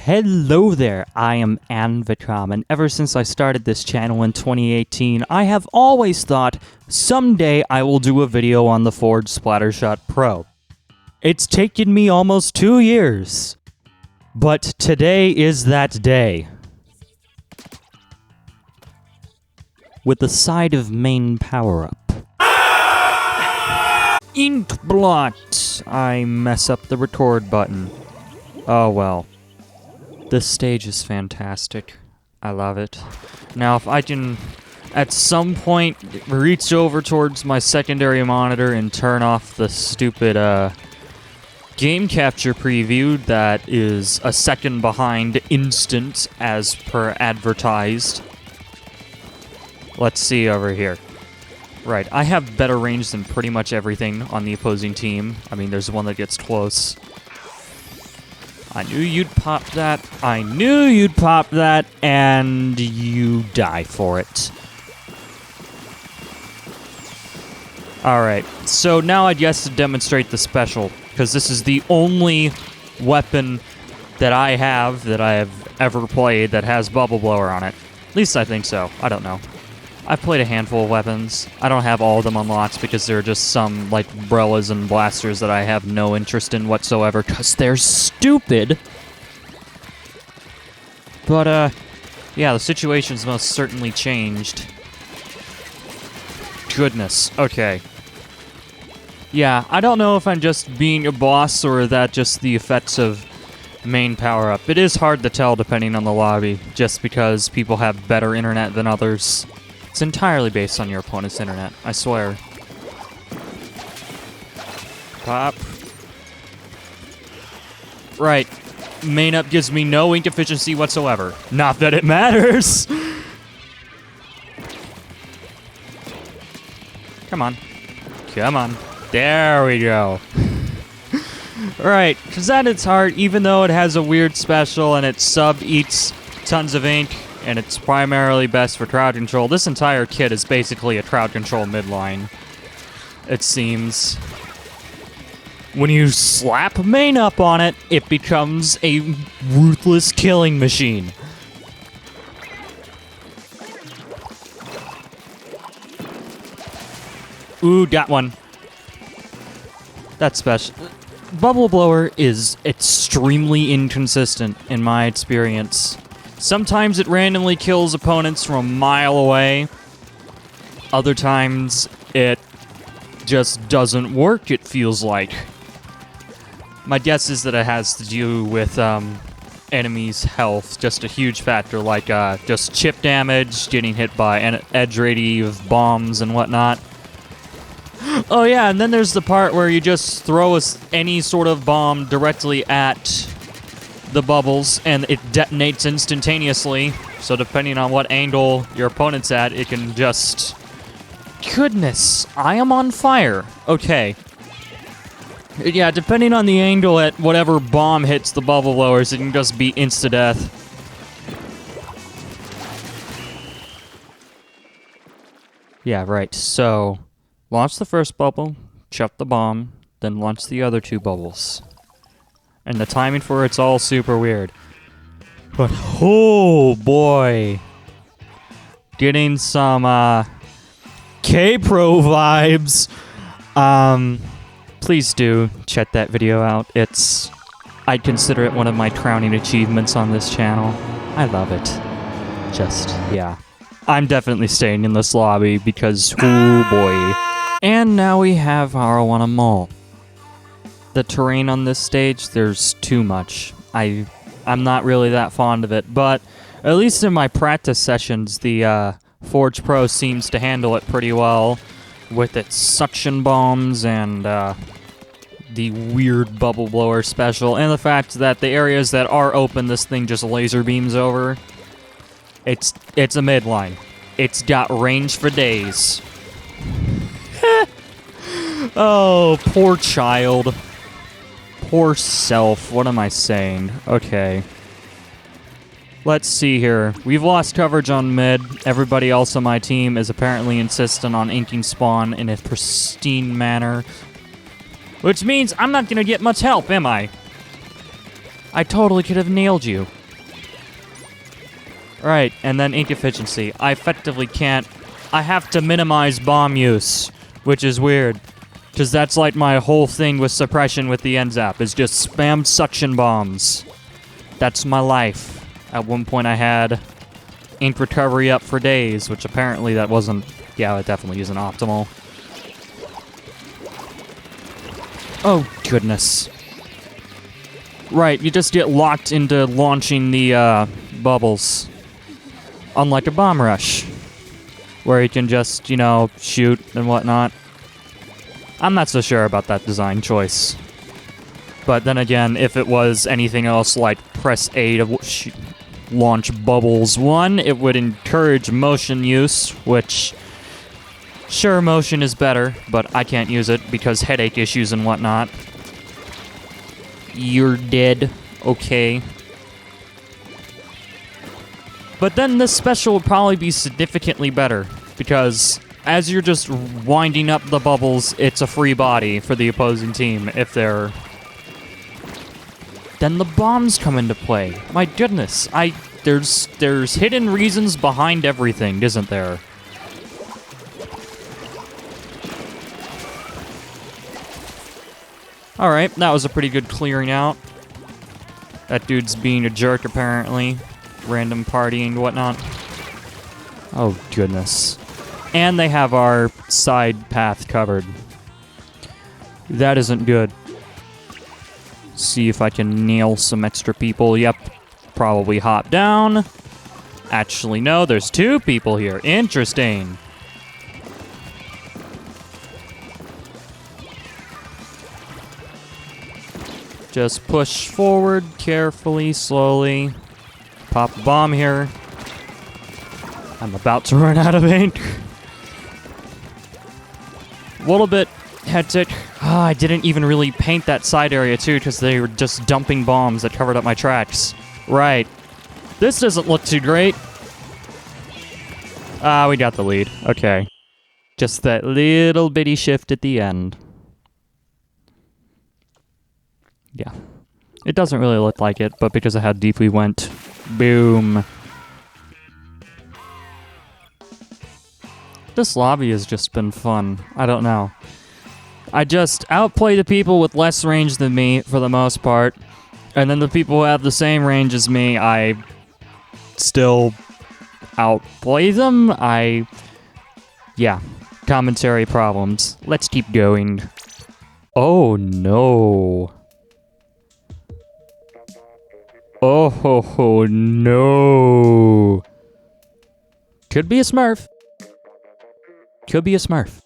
Hello there, I am ANVECOM, and ever since I started this channel in 2018, I have always thought someday I will do a video on the Forge Splattershot Pro. It's taken me almost 2 years, but today is that day. With a side of main power-up. Ink blot! I mess up the record button. Oh well. This stage is fantastic. I love it. Now, if I can, at some point, reach over towards my secondary monitor and turn off the stupid, game capture preview that is a second behind instant as per advertised. Let's see over here. Right, I have better range than pretty much everything on the opposing team. I mean, there's one that gets close. I knew you'd pop that. I knew you'd pop that, and you die for it. Alright, so now I guess to demonstrate the special, because this is the only weapon that I have ever played that has Bubble Blower on it. At least I think so. I don't know. I've played a handful of weapons. I don't have all of them unlocked because there are just some, like, umbrellas and blasters that I have no interest in whatsoever because they're stupid. But, yeah, the situation's most certainly changed. Goodness. Okay. Yeah, I don't know if I'm just being a boss or that just the effects of main power-up. It is hard to tell depending on the lobby, just because people have better internet than others. It's entirely based on your opponent's internet, I swear. Pop. Right. Main up gives me no ink efficiency whatsoever. Not that it matters! Come on. Come on. There we go. Right, because at its heart, even though it has a weird special and its sub eats tons of ink, and it's primarily best for crowd control, this entire kit is basically a crowd control midline, it seems. When you slap main up on it, it becomes a ruthless killing machine. Ooh, got one. That's special. Bubble Blower is extremely inconsistent in my experience. Sometimes it randomly kills opponents from a mile away. Other times, it just doesn't work, it feels like. My guess is that it has to do with enemies' health, just a huge factor, like just chip damage, getting hit by an edge radius of bombs and whatnot. Oh yeah, and then there's the part where you just throw any sort of bomb directly at the bubbles, and it detonates instantaneously, so depending on what angle your opponent's at, it can just... Goodness, I am on fire. Okay. Yeah, depending on the angle at whatever bomb hits the bubble blowers, it can just be insta-death. Yeah, right, so... Launch the first bubble, chuck the bomb, then launch the other two bubbles. And the timing for it's all super weird. But, oh boy. Getting some, K-Pro vibes. Please do check that video out. I'd consider it one of my crowning achievements on this channel. I love it. Just, yeah. I'm definitely staying in this lobby because, oh boy. And now we have R1 Mall. The terrain on this stage, there's too much. I'm not really that fond of it, but at least in my practice sessions, the Forge Pro seems to handle it pretty well with its suction bombs and the weird bubble blower special, and the fact that the areas that are open, this thing just laser beams over. It's a midline. It's got range for days. Oh, poor child. Poor self. What am I saying? Okay. Let's see here. We've lost coverage on mid. Everybody else on my team is apparently insistent on inking spawn in a pristine manner. Which means I'm not going to get much help, am I? I totally could have nailed you. Right, and then ink efficiency. I effectively can't... I have to minimize bomb use, which is weird. Because that's like my whole thing with suppression with the NZAP, is just spam suction bombs. That's my life. At one point I had ink recovery up for days, which apparently that wasn't... Yeah, it definitely isn't optimal. Oh, goodness. Right, you just get locked into launching the bubbles. Unlike a bomb rush, where you can just, you know, shoot and whatnot. I'm not so sure about that design choice. But then again, if it was anything else like press A to launch bubbles 1, it would encourage motion use, which... Sure, motion is better, but I can't use it because headache issues and whatnot. You're dead. Okay. But then this special will probably be significantly better, because as you're just winding up the bubbles, it's a free body for the opposing team if they're... Then the bombs come into play. My goodness, there's hidden reasons behind everything, isn't there? Alright, that was a pretty good clearing out. That dude's being a jerk, apparently. Random partying and whatnot. Oh, goodness. And they have our side path covered. That isn't good. See if I can nail some extra people. Yep. Probably hop down. Actually, no, there's 2 people here. Interesting. Just push forward carefully, slowly. Pop a bomb here. I'm about to run out of ink. A little bit hectic. I didn't even really paint that side area too because they were just dumping bombs that covered up my tracks. Right. This doesn't look too great. We got the lead. Okay. Just that little bitty shift at the end. Yeah. It doesn't really look like it, but because of how deep we went, boom. This lobby has just been fun. I don't know. I just outplay the people with less range than me for the most part, and then the people who have the same range as me, I still outplay them. Yeah. Commentary problems. Let's keep going. Oh, no. Oh, no. Could be a Smurf. Could be a Smurf.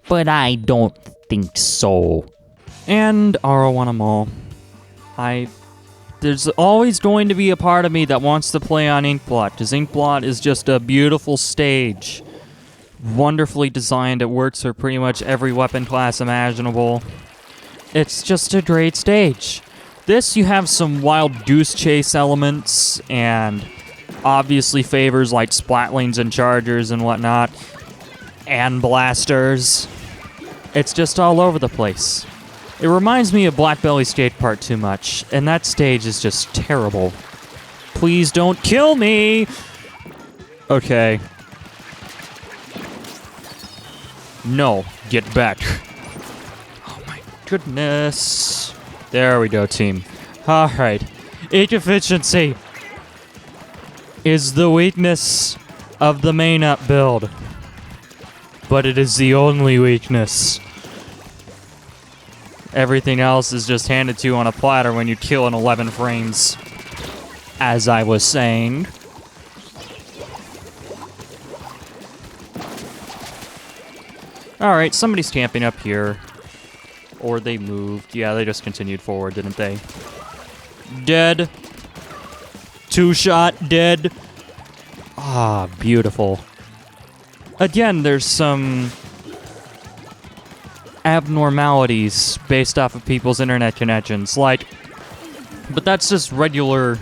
But I don't think so. And R01 them all. There's always going to be a part of me that wants to play on Inkblot, because Inkblot is just a beautiful stage. Wonderfully designed. It works for pretty much every weapon class imaginable. It's just a great stage. This, you have some wild goose chase elements, and obviously favors like splatlings and chargers and whatnot, and blasters. It's just all over the place. It reminds me of Black Belly Skate Park too much, and that stage is just terrible. Please don't kill me! Okay. No, get back. Goodness. There we go, team. Alright. Ink efficiency is the weakness of the main up build. But it is the only weakness. Everything else is just handed to you on a platter when you kill in 11 frames. As I was saying. Alright, somebody's camping up here. Or they moved. Yeah, they just continued forward, didn't they? Dead. 2-shot, dead. Ah, beautiful. Again, there's some abnormalities based off of people's internet connections. Like, but that's just regular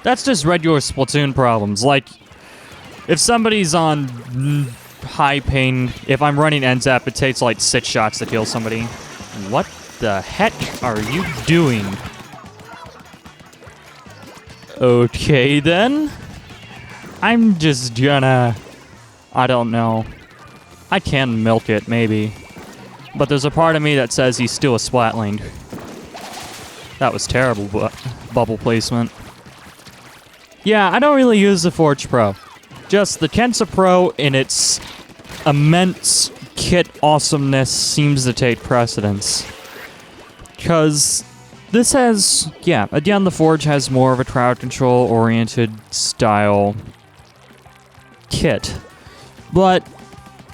Splatoon problems. Like, if somebody's on high ping, if I'm running NZAP, it takes like 6 shots to kill somebody. What the heck are you doing? Okay, then. I'm just gonna... I don't know. I can milk it, maybe. But there's a part of me that says he's still a Splatling. That was terrible bubble placement. Yeah, I don't really use the Forge Pro. Just the Kensa Pro in its immense kit awesomeness seems to take precedence. Because this has, yeah, again, the Forge has more of a crowd control oriented style kit. But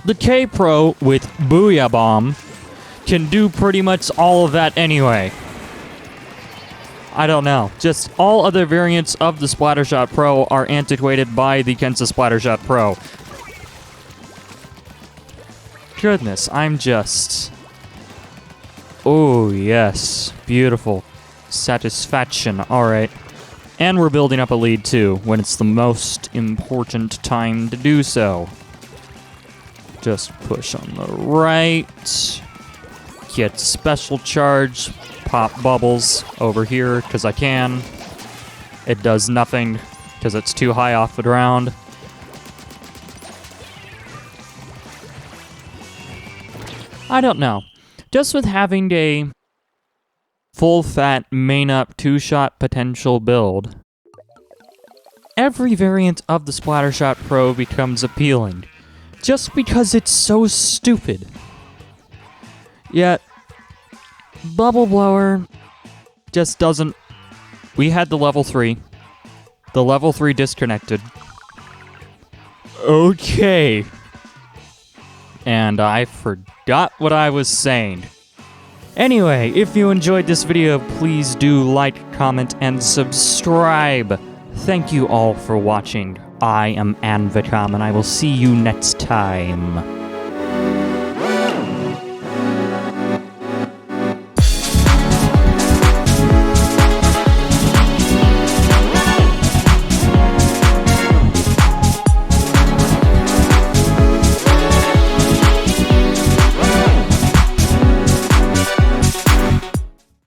the K Pro with Booyah Bomb can do pretty much all of that anyway. I don't know. Just all other variants of the Splattershot Pro are antiquated by the Kensa Splattershot Pro. Goodness, I'm just... Oh, yes. Beautiful. Satisfaction. Alright. And we're building up a lead, too, when it's the most important time to do so. Just push on the right. Get special charge. Pop bubbles over here, because I can. It does nothing, because it's too high off the ground. I don't know. Just with having a full-fat, main-up, two-shot potential build, every variant of the Splattershot Pro becomes appealing, just because it's so stupid. Yet, Bubble Blower just doesn't... We had the level 3. The level 3 disconnected. Okay. And I forgot what I was saying. Anyway, if you enjoyed this video, please do like, comment, and subscribe. Thank you all for watching. I am ANVECOM, and I will see you next time.